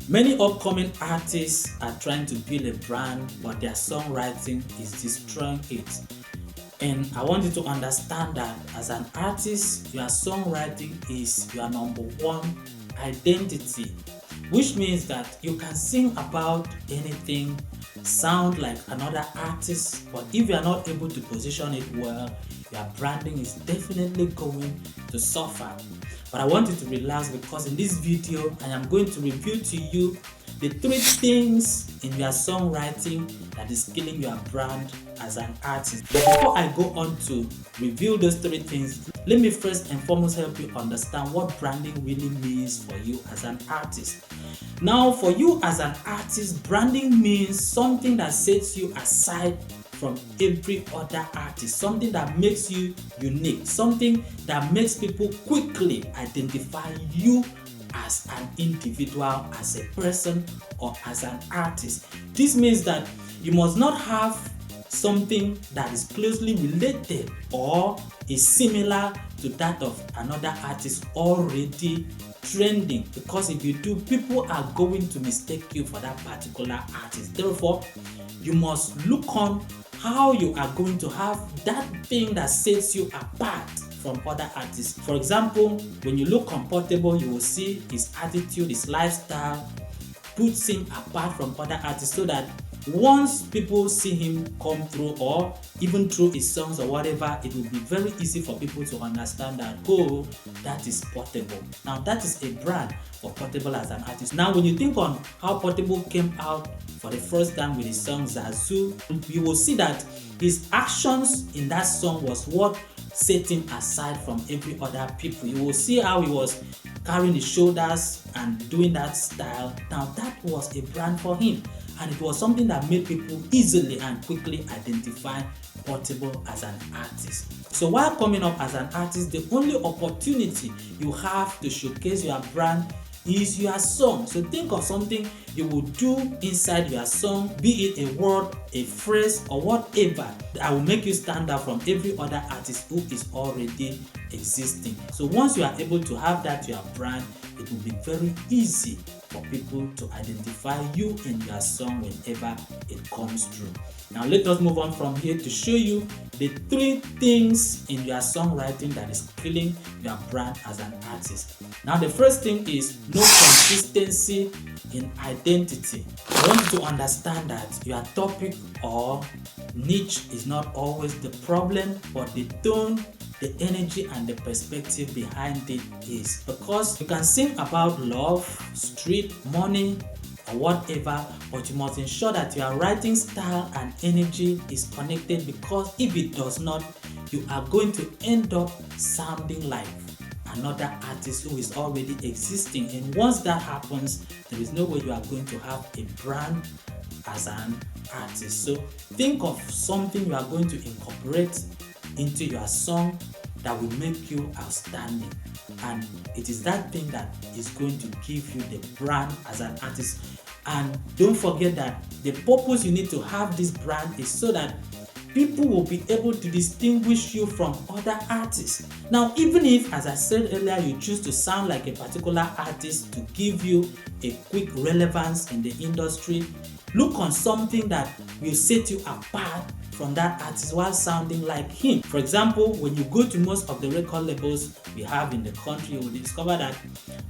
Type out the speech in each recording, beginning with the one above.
Many upcoming artists are trying to build a brand, but their songwriting is destroying it. And I want you to understand that as an artist, your songwriting is your number one identity, which means that you can sing about anything, sound like another artist, but if you are not able to position it well, your branding is definitely going to suffer. But I want you to relax, because in this video I am going to review to you the 3 things in your songwriting that is killing your brand as an artist. But before I go on to review those 3 things, let me first and foremost help you understand what branding really means for you as an artist. Now, for you as an artist, branding means something that sets you aside from every other artist, something that makes you unique, something that makes people quickly identify you as an individual, as a person, or as an artist. This means that you must not have something that is closely related or is similar to that of another artist already trending, because if you do, people are going to mistake you for that particular artist. Therefore, you must look on how you are going to have that thing that sets you apart from other artists. For example, when you look comfortable, you will see his attitude, his lifestyle puts him apart from other artists, so that once people see him come through, or even through his songs or whatever, it will be very easy for people to understand that, oh, that is Portable. Now that is a brand for Portable as an artist. Now when you think on how Portable came out for the first time with his song Zazu, you will see that his actions in that song was what set him aside from every other people. You will see how he was carrying his shoulders and doing that style. Now that was a brand for him, and it was something that made people easily and quickly identify Portable as an artist. So while coming up as an artist, the only opportunity you have to showcase your brand is your song. So think of something you will do inside your song, be it a word, a phrase, or whatever, that will make you stand out from every other artist who is already existing. So once you are able to have that your brand, it will be very easy for people to identify you in your song whenever it comes through. Now let us move on from here to show you the 3 things in your songwriting that is killing your brand as an artist. Now the first thing is no consistency in identity. I want you to understand that your topic or niche is not always the problem, but the tone, the energy, and the perspective behind it is. Because you can sing about love, street, money, or whatever, but you must ensure that your writing style and energy is connected, because if it does not, you are going to end up sounding like another artist who is already existing. And once that happens, there is no way you are going to have a brand as an artist. So think of something you are going to incorporate into your song that will make you outstanding, and it is that thing that is going to give you the brand as an artist. And don't forget that the purpose you need to have this brand is so that people will be able to distinguish you from other artists. Now, even if, as I said earlier, you choose to sound like a particular artist to give you a quick relevance in the industry, look on something that will set you apart from that artist while sounding like him. For example, when you go to most of the record labels we have in the country, you will discover that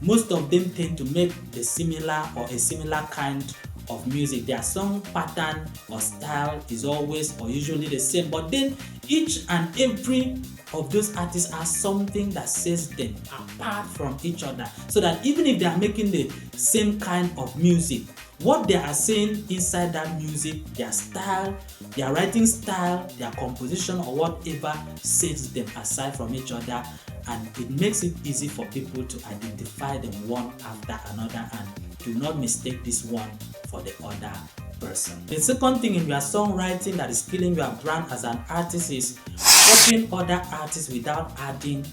most of them tend to make the similar or a similar kind of music. Their song pattern or style is always or usually the same, but then each and every of those artists has something that sets them apart from each other, so that even if they are making the same kind of music, what they are saying inside that music, their style, their writing style, their composition, or whatever sets them aside from each other, and it makes it easy for people to identify them one after another and do not mistake this one for the other person. The second thing in your songwriting that is killing your brand as an artist is copying other artists without adding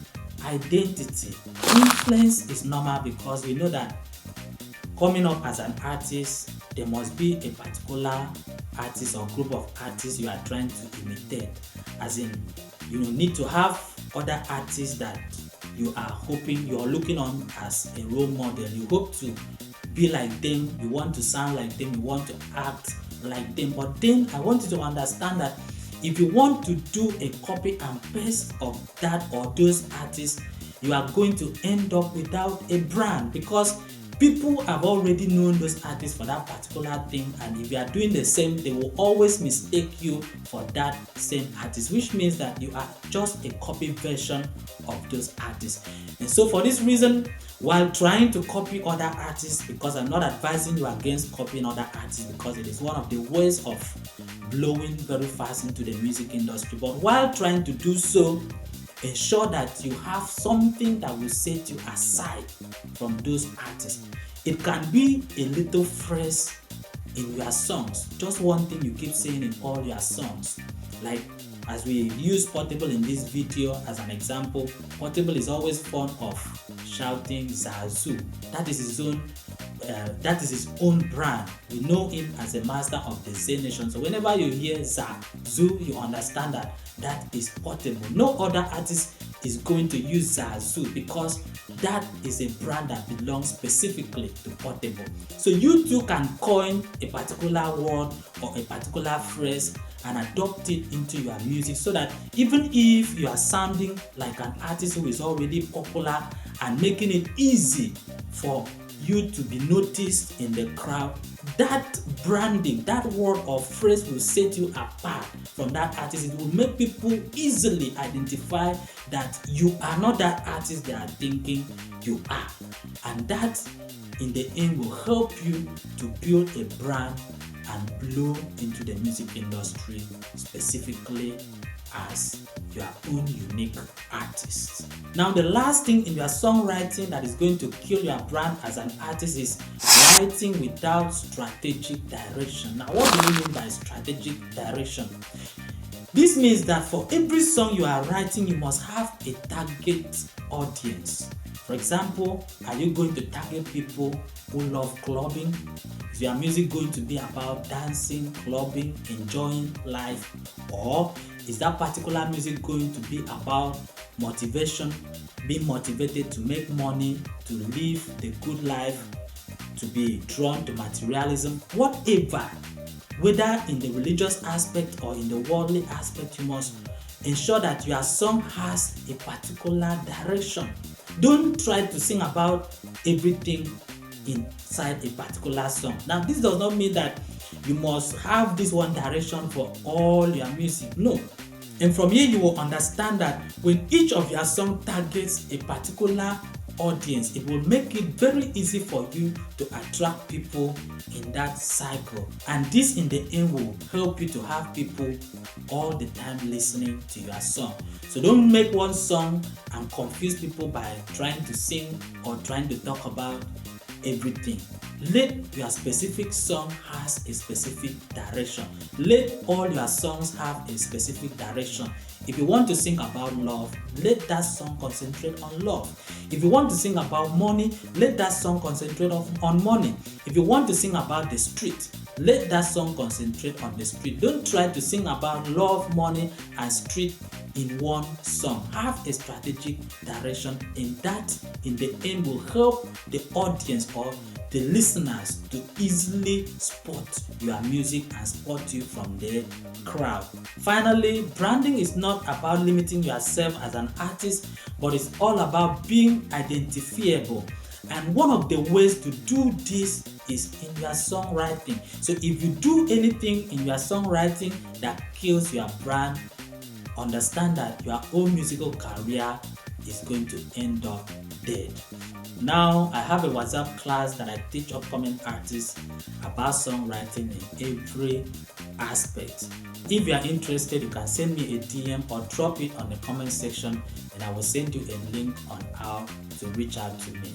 identity. Influence is normal, because we know that coming up as an artist, there must be a particular artist or group of artists you are trying to imitate. As in, you need to have other artists that you are looking on as a role model. You hope to be like them, you want to sound like them, you want to act like them. But then I want you to understand that if you want to do a copy and paste of that or those artists, you are going to end up without a brand, because people have already known those artists for that particular thing, and if you are doing the same, they will always mistake you for that same artist, which means that you are just a copy version of those artists. And so for this reason, while trying to copy other artists, because I'm not advising you against copying other artists, because it is one of the ways of blowing very fast into the music industry, but while trying to do so, ensure that you have something that will set you aside from those artists. It can be a little phrase in your songs, just one thing you keep saying in all your songs. Like as we use Portable in this video as an example, Portable is always fond of shouting Zazu. That is his own brand. We know him as a master of the Zen Nation. So whenever you hear Zazu, you understand that that is Portable. No other artist is going to use Zazu, because that is a brand that belongs specifically to Portable. So you too can coin a particular word or a particular phrase and adopt it into your music, so that even if you are sounding like an artist who is already popular and making it easy for you to be noticed in the crowd, that branding, that word or phrase will set you apart from that artist. It will make people easily identify that you are not that artist they are thinking you are, and that in the end will help you to build a brand and blow into the music industry, specifically as your own unique artist. Now, the last thing in your songwriting that is going to kill your brand as an artist is writing without strategic direction. Now, what do you mean by strategic direction? This means that for every song you are writing, you must have a target audience. For example, are you going to target people who love clubbing? Is your music going to be about dancing, clubbing, enjoying life? Or is that particular music going to be about motivation, being motivated to make money, to live the good life, to be drawn to materialism? Whatever, whether in the religious aspect or in the worldly aspect, you must ensure that your song has a particular direction. Don't try to sing about everything inside a particular song. Now, this does not mean that you must have this one direction for all your music. No. And from here, you will understand that when each of your songs targets a particular audience, it will make it very easy for you to attract people in that cycle, and this in the end will help you to have people all the time listening to your song. So don't make one song and confuse people by trying to sing or trying to talk about everything. Let your specific song has a specific direction. Let all your songs have a specific direction. If you want to sing about love, let that song concentrate on love. If you want to sing about money, let that song concentrate on money. If you want to sing about the street, let that song concentrate on the street. Don't try to sing about love, money, and street in one song. Have a strategic direction, and that in the end will help the audience or the listeners to easily spot your music and spot you from the crowd. Finally, branding is not about limiting yourself as an artist, but it's all about being identifiable. And one of the ways to do this is in your songwriting. So if you do anything in your songwriting that kills your brand, understand that your own musical career is going to end up dead. Now, I have a WhatsApp class that I teach upcoming artists about songwriting in every aspect. If you are interested, you can send me a DM or drop it on the comment section, and I will send you a link on how to reach out to me.